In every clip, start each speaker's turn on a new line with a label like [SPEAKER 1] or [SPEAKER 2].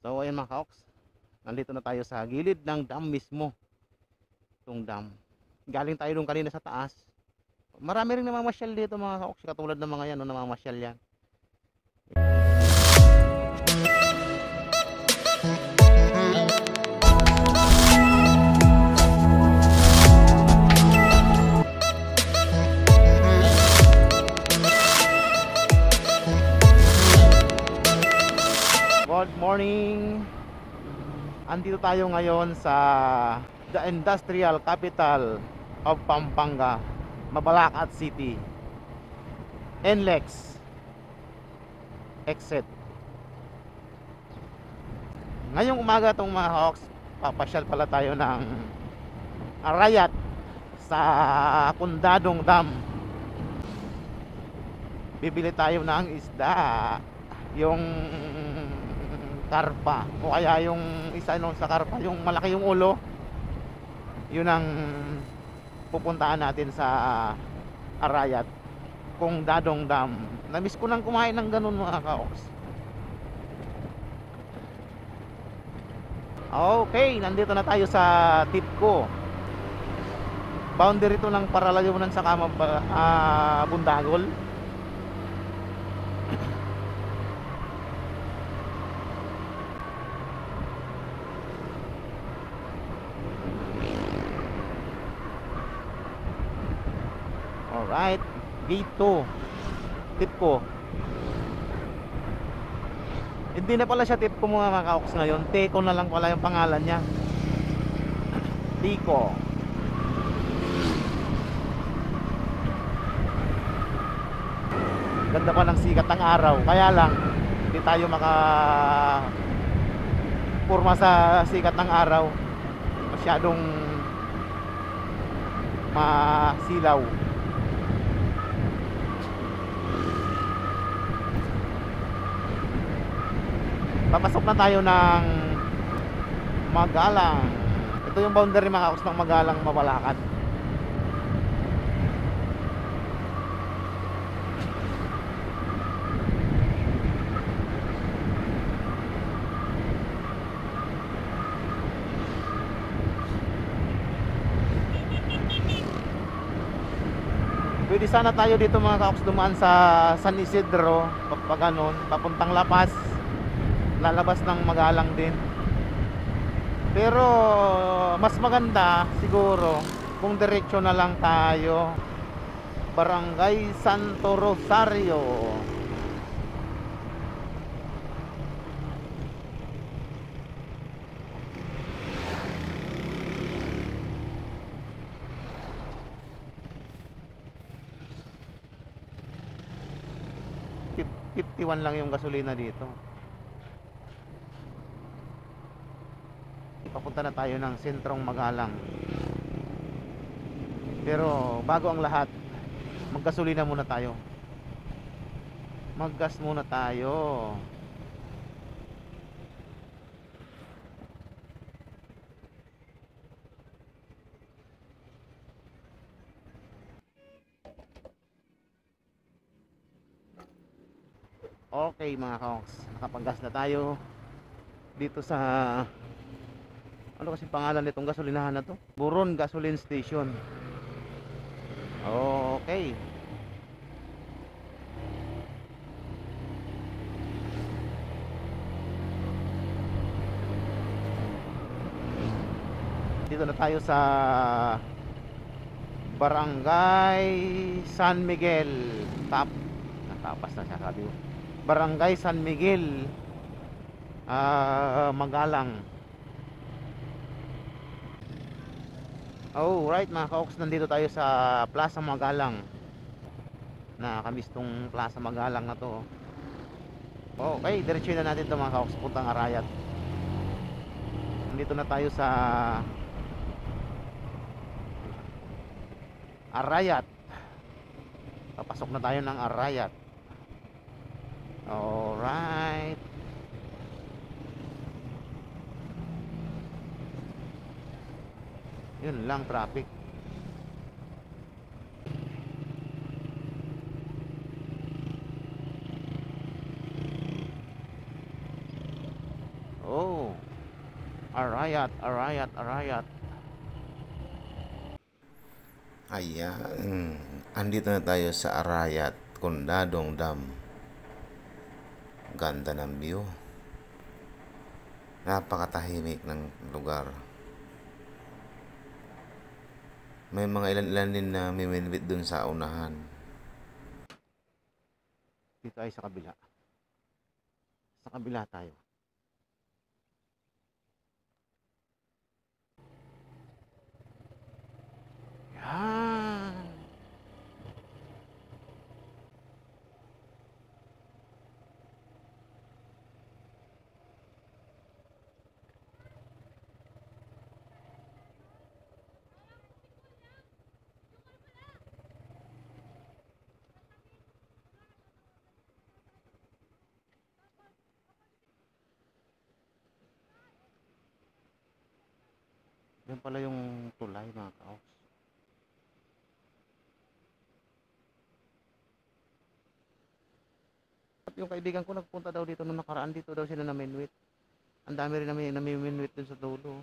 [SPEAKER 1] So ayan mga kaoks, nandito na tayo sa gilid ng dam mismo. Itong dam, galing tayo dun kanina sa taas. Marami rin namamasyal dito mga kaoks, katulad ng mga yan, no, namamasyal yan. Good morning. Andito tayo ngayon sa the industrial capital of Pampanga, Mabalacat City, NLEX exit. Ngayong umaga itong mga hawks, papasyal pala tayo ng Arayat sa Condadong Dam. Bibili tayo ng isda, yung karpa, o kaya yung isa nung sa karpa, yung malaki yung ulo, yun ang pupuntaan natin sa Arayat, Condadong Dam. Namiss ko nang kumain ng ganun mga kaoks. Okay, nandito na tayo sa Tipco. Boundary to ng Paralayunan sa Bundagol. Alright, gate 2, Tipco. Hindi na pala siya Tipco mga kaoks ngayon, Teco na lang pala yung pangalan niya. Teco. Ganda pa ng sikat ng araw, kaya lang hindi tayo purma sa sikat ng araw, masyadong masilaw. Papasok na tayo ng Magalang. Ito yung boundary mga kaos ng Magalang, Mabalacat. Pwede sana tayo dito mga kaos dumaan sa San Isidro, pag ganun, papuntang Lapas, lalabas ng Magalang din. Pero mas maganda siguro kung diretso na lang tayo, Barangay Santo Rosario. $51 lang yung gasolina dito. Papunta na tayo ng sentrong Magalang. Pero bago ang lahat, maggasolina muna tayo. Maggas muna tayo. Okay mga kaoks, nakapaggas na tayo dito sa, ano kasi pangalan nitong gasolinahan na to? Buron Gasoline Station. Okay. Dito na tayo sa Barangay San Miguel. Natapas na siya, sabi ko. Barangay San Miguel, Magalang. Alright mga kaoks, nandito tayo sa Plaza Magalang. Nakakamiss tong Plaza Magalang na to. Okay, diretso na natin ito mga kaoks, puntang Arayat. Nandito na tayo sa Arayat. Papasok na tayo ng Arayat. Alright. Yun lang, traffic. Oh, Arayat, Arayat, Arayat.
[SPEAKER 2] Ayan, andito na tayo sa Arayat, Condadong Dam. Ganda ng view. Napakatahimik ng lugar. May mga ilan-ilan din na mimilipit dun sa unahan.
[SPEAKER 1] Dito ay sa kabila. Sa kabila tayo. Yan. Yan pala yung tulay mga kaoks. At yung kaibigan ko nagpunta daw dito nung nakaraan, dito daw sila na Minuit. Ang dami rin namin nami-minuit dun sa dulo.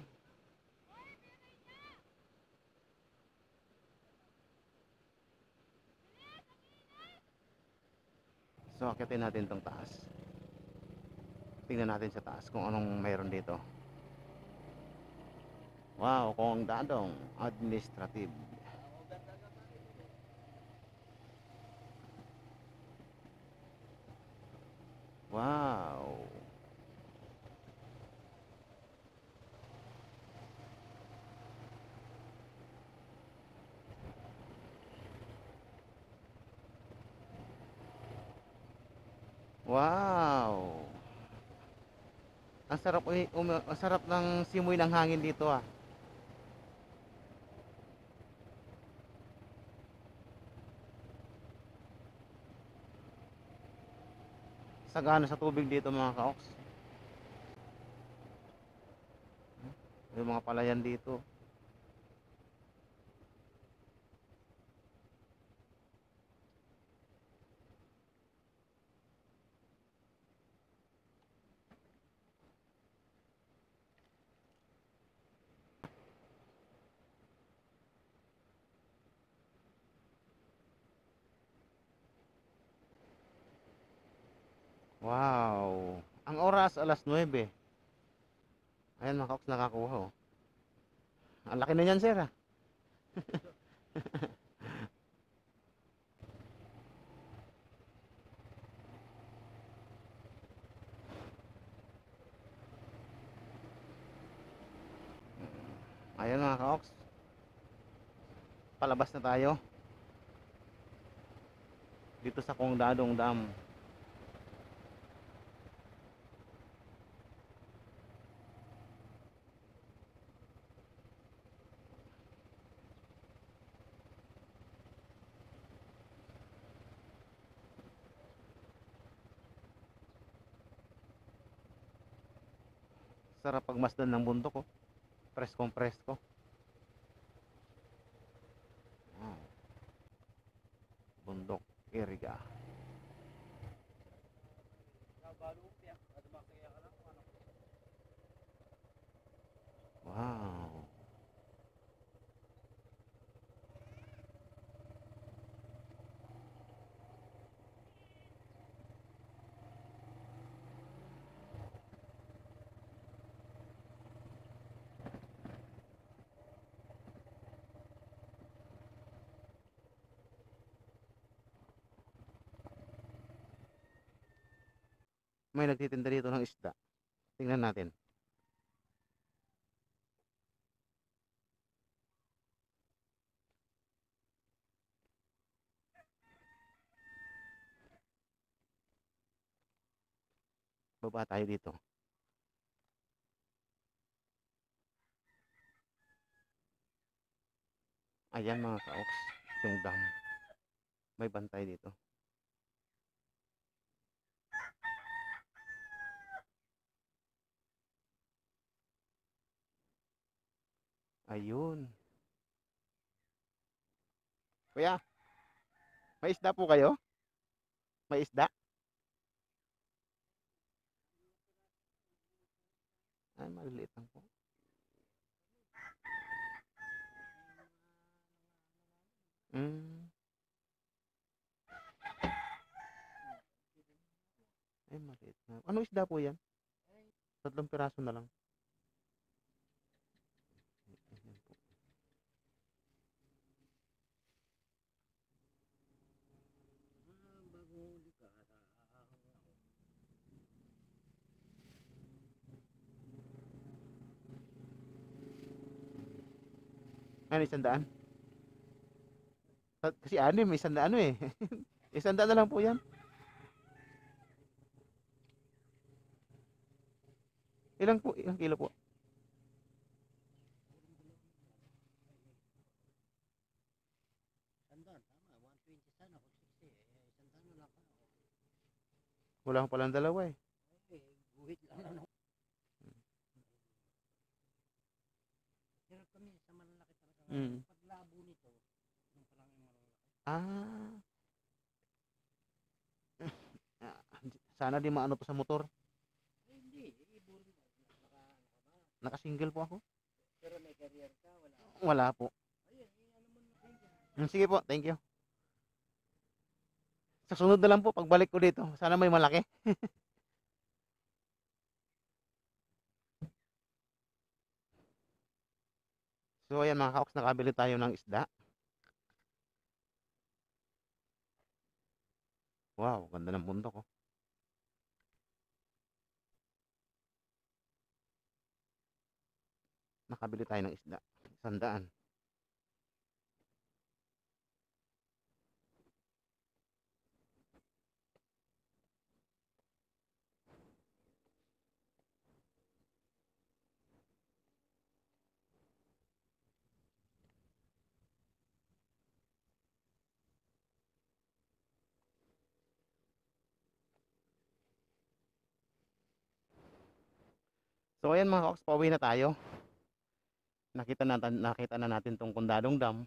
[SPEAKER 1] So akitin natin tong taas. Tingnan natin sa taas kung anong mayroon dito. Wow, kung dadong administrative. Wow. Wow. Ang sarap ang sarap ng simoy ng hangin dito ah. Sagana sa tubig dito mga kaoks. Yung mga palayan dito. Wow. Ang oras alas 9. Ayan mga kaoks, nakakuha oh. Ang laki na yan sir ah. Ayan mga kaoks. Palabas na tayo. Dito sa Kongdadong Dam. Sarap pagmasdan ng bundok oh. Preskong presko. Wow. Bundok Iriga. Wow. May nagtitinda dito ng isda. Tingnan natin. Baba tayo dito. Ayan mga kaoks. Yung dam. May bantay dito. Ayun. Kuya, may isda po kayo? May isda? maliliit lang po. Mm. Ay, maliit na. Ano isda po yan? 3 piraso na lang. Ayan po. Ano, 100? Kasi ano, may 100 ano eh. 100 na lang po yan. Ilang kilo po? Wala ko palang dalawa eh. Mm. Ah. Sana di maano to sa motor. Naka-single po ako. Wala po. Sige po, thank you. Sa sunod na lang po, pagbalik ko dito, sana may malaki. So ayan mga kaoks, nakabili tayo ng isda. Wow, ganda ng bundok oh. Nakabili tayo ng isda. 100. So ayan mga kaoks, pauwi na tayo. Nakita na natin tong Condadong Dam.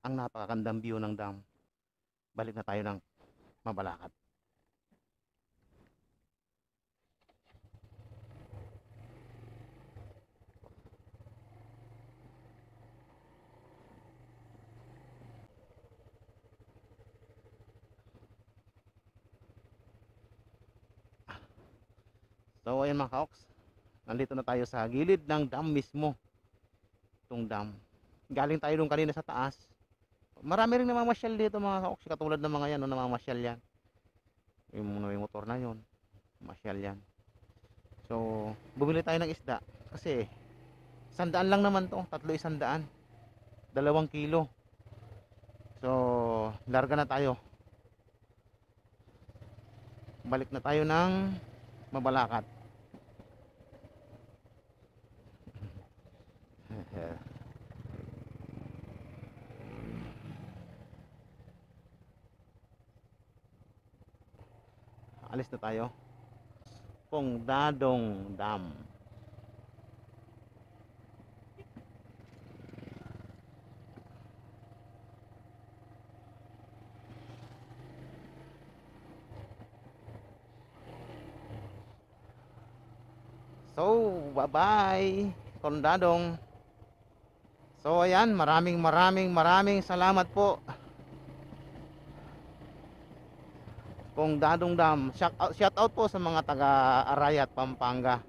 [SPEAKER 1] Ang napakagandang view ng dam. Balik na tayo ng Mabalacat. So ayan mga kaoks, nandito na tayo sa gilid ng dam mismo. Itong dam. Galing tayo doon kanina sa taas. Marami rin namamasyal dito mga kaoks, katulad ng mga yan, no, namamasyal yan. Yung motor na yon, masyal yan. So bumili tayo ng isda kasi 100 lang naman to, 100. 2 kilo. So larga na tayo. Balik na tayo ng Mabalacat. Alis na tayo. Condadong Dam. So, bye-bye, Condadong. So, ayan, maraming salamat po. Condadong Dam. Shout out po sa mga taga Arayat, Pampanga.